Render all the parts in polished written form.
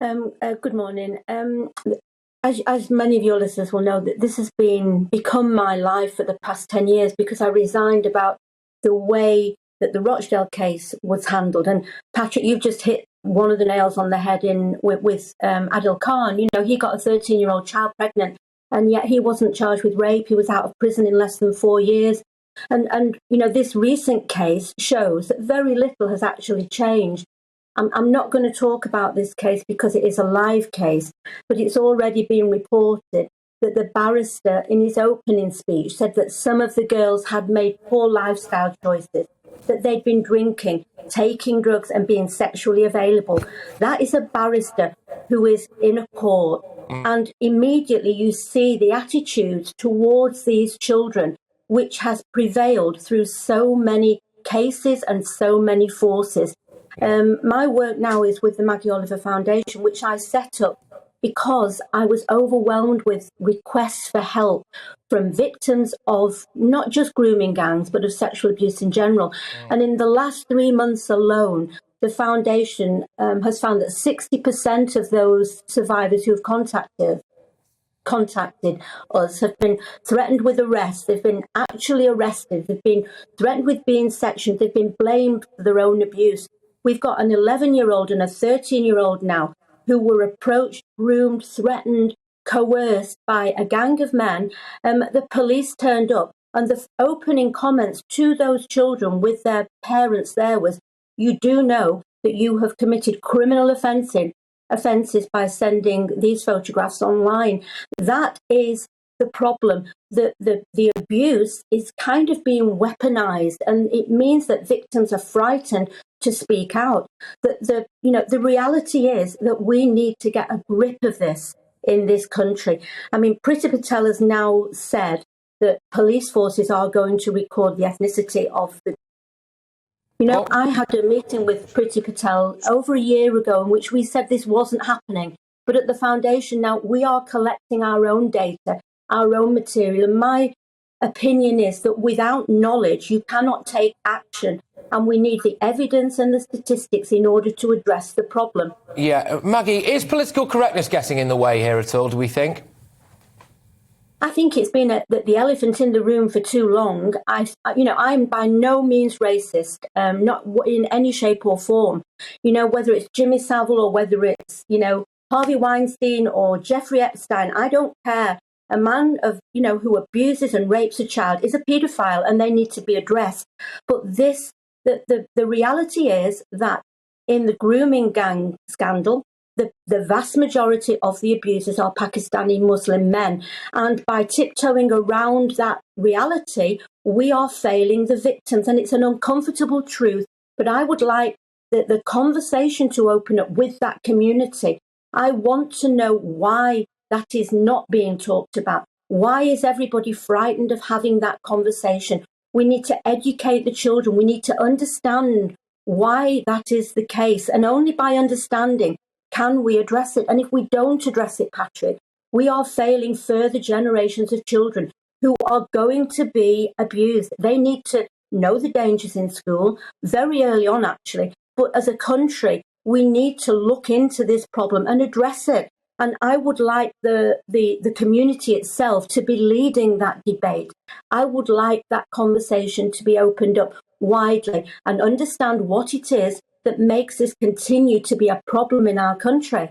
Good morning. As many of your listeners will know, that this has become my life for the past 10 years because I resigned about the way that the Rochdale case was handled. And Patrick, you've just hit one of the nails on the head with Adil Khan. You know, he got a 13-year-old child pregnant, and yet he wasn't charged with rape. He was out of prison in less than 4 years. And you know, this recent case shows that very little has actually changed. I'm not going to talk about this case because it is a live case, but it's already been reported that the barrister in his opening speech said that some of the girls had made poor lifestyle choices, that they'd been drinking, taking drugs and being sexually available. That is a barrister who is in a court, and immediately you see the attitudes towards these children, which has prevailed through so many cases and so many forces. My work now is with the Maggie Oliver Foundation, which I set up because I was overwhelmed with requests for help from victims of not just grooming gangs, but of sexual abuse in general. And in the last 3 months alone, the foundation has found that 60% of those survivors who have contacted us have been threatened with arrest. They've been actually arrested. They've been threatened with being sectioned. They've been blamed for their own abuse. We've got an 11-year-old and a 13-year-old now who were approached, groomed, threatened, coerced by a gang of men. The police turned up, and the opening comments to those children with their parents there was, "You do know that you have committed criminal offences by sending these photographs online." That is the problem. The abuse is kind of being weaponized, and it means that victims are frightened to speak out. The reality is that we need to get a grip of this in this country. I mean, Priti Patel has now said that police forces are going to record the ethnicity of the. I had a meeting with Priti Patel over a year ago in which we said this wasn't happening. But at the foundation now, we are collecting our own data, our own material. And my opinion is that without knowledge, you cannot take action. And we need the evidence and the statistics in order to address the problem. Yeah. Maggie, is political correctness getting in the way here at all, do we think? I think it's been the elephant in the room for too long. I'm by no means racist, not in any shape or form. Whether it's Jimmy Savile or whether it's, Harvey Weinstein or Jeffrey Epstein, I don't care. A man who abuses and rapes a child is a paedophile, and they need to be addressed. But the reality is that in the grooming gang scandal, the vast majority of the abusers are Pakistani Muslim men. And by tiptoeing around that reality, we are failing the victims. And it's an uncomfortable truth. But I would like the conversation to open up with that community. I want to know why that is not being talked about. Why is everybody frightened of having that conversation? We need to educate the children. We need to understand why that is the case. And only by understanding can we address it. And if we don't address it, Patrick, we are failing further generations of children who are going to be abused. They need to know the dangers in school very early on, actually. But as a country, we need to look into this problem and address it. And I would like the community itself to be leading that debate. I would like that conversation to be opened up widely and understand what it is that makes this continue to be a problem in our country.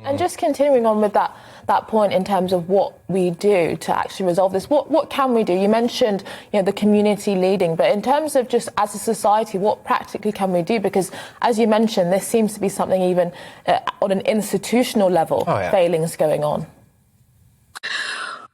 And just continuing on with that point in terms of what we do to actually resolve this, what can we do? You mentioned, the community leading, but in terms of just as a society, what practically can we do? Because as you mentioned, this seems to be something even on an institutional level, failings going on.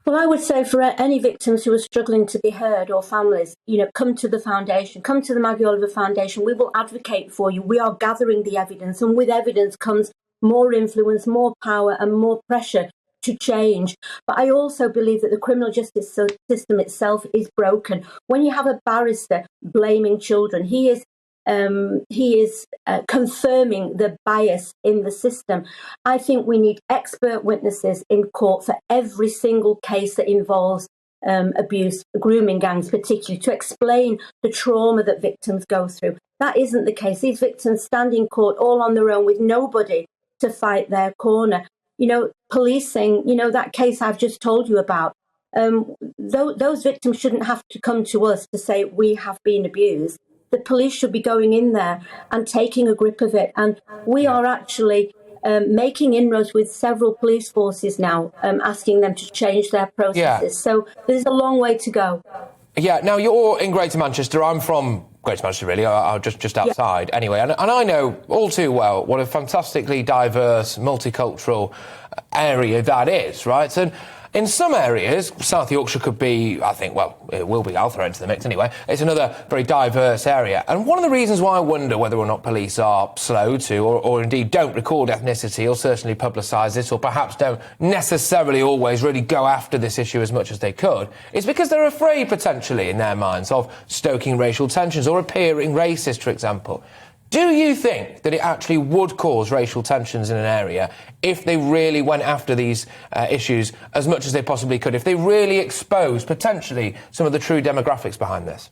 Well, I would say for any victims who are struggling to be heard or families, come to the foundation, come to the Maggie Oliver Foundation. We will advocate for you. We are gathering the evidence, and with evidence comes more influence, more power and more pressure to change. But I also believe that the criminal justice system itself is broken. When you have a barrister blaming children, he is confirming the bias in the system. I think we need expert witnesses in court for every single case that involves abuse, grooming gangs particularly, to explain the trauma that victims go through. That isn't the case. These victims stand in court all on their own with nobody to fight their corner. You know, policing, you know, that case I've just told you about, those victims shouldn't have to come to us to say we have been abused. The police should be going in there and taking a grip of it. And we are actually making inroads with several police forces now, asking them to change their processes. So there's a long way to go. Yeah, now you're in Greater Manchester. I'm from Greater Manchester, really. I'm just outside anyway. And I know all too well what a fantastically diverse, multicultural area that is, right? And in some areas, South Yorkshire could be, I think, well, it will be, I'll throw it into the mix anyway. It's another very diverse area. And one of the reasons why I wonder whether or not police are slow to, or indeed don't record ethnicity, or certainly publicise this, or perhaps don't necessarily always really go after this issue as much as they could, is because they're afraid, potentially, in their minds, of stoking racial tensions or appearing racist, for example. Do you think that it actually would cause racial tensions in an area if they really went after these issues as much as they possibly could, if they really exposed, potentially, some of the true demographics behind this?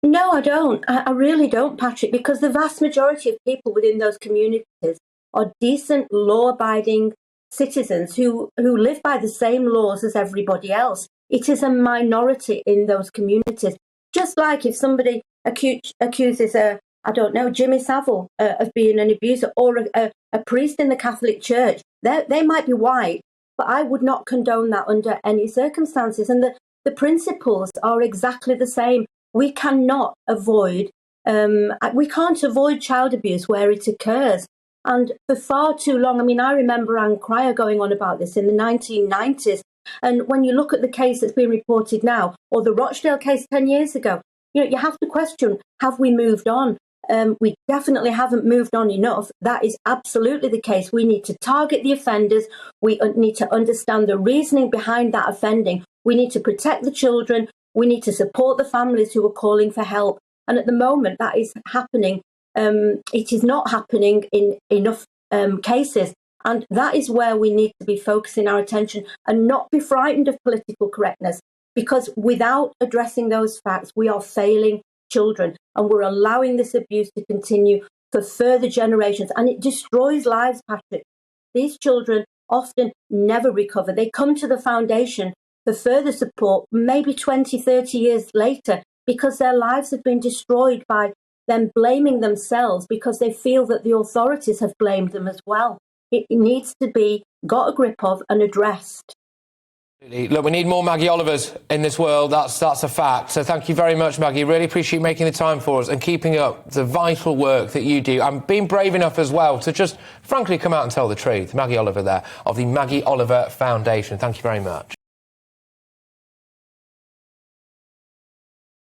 No, I don't. I really don't, Patrick, because the vast majority of people within those communities are decent, law-abiding citizens who live by the same laws as everybody else. It is a minority in those communities. Just like if somebody accuses Jimmy Savile of being an abuser, or a priest in the Catholic Church. They might be white, but I would not condone that under any circumstances. And the principles are exactly the same. We cannot avoid, we can't avoid child abuse where it occurs. And for far too long, I mean, I remember Anne Cryer going on about this in the 1990s. And when you look at the case that's been reported now, or the Rochdale case 10 years ago, you have to question, have we moved on? We definitely haven't moved on enough. That is absolutely the case. We need to target the offenders. We need to understand the reasoning behind that offending. We need to protect the children. We need to support the families who are calling for help. And at the moment, that is happening. It is not happening in enough cases. And that is where we need to be focusing our attention and not be frightened of political correctness, because without addressing those facts, we are failing children, and we're allowing this abuse to continue for further generations, and it destroys lives, Patrick. These children often never recover. They come to the foundation for further support maybe 20, 30 years later, because their lives have been destroyed by them blaming themselves because they feel that the authorities have blamed them as well. It needs to be got a grip of and addressed. Look, we need more Maggie Olivers in this world. That's a fact. So thank you very much, Maggie. Really appreciate making the time for us and keeping up the vital work that you do, and being brave enough as well to just frankly come out and tell the truth. Maggie Oliver there, of the Maggie Oliver Foundation. Thank you very much.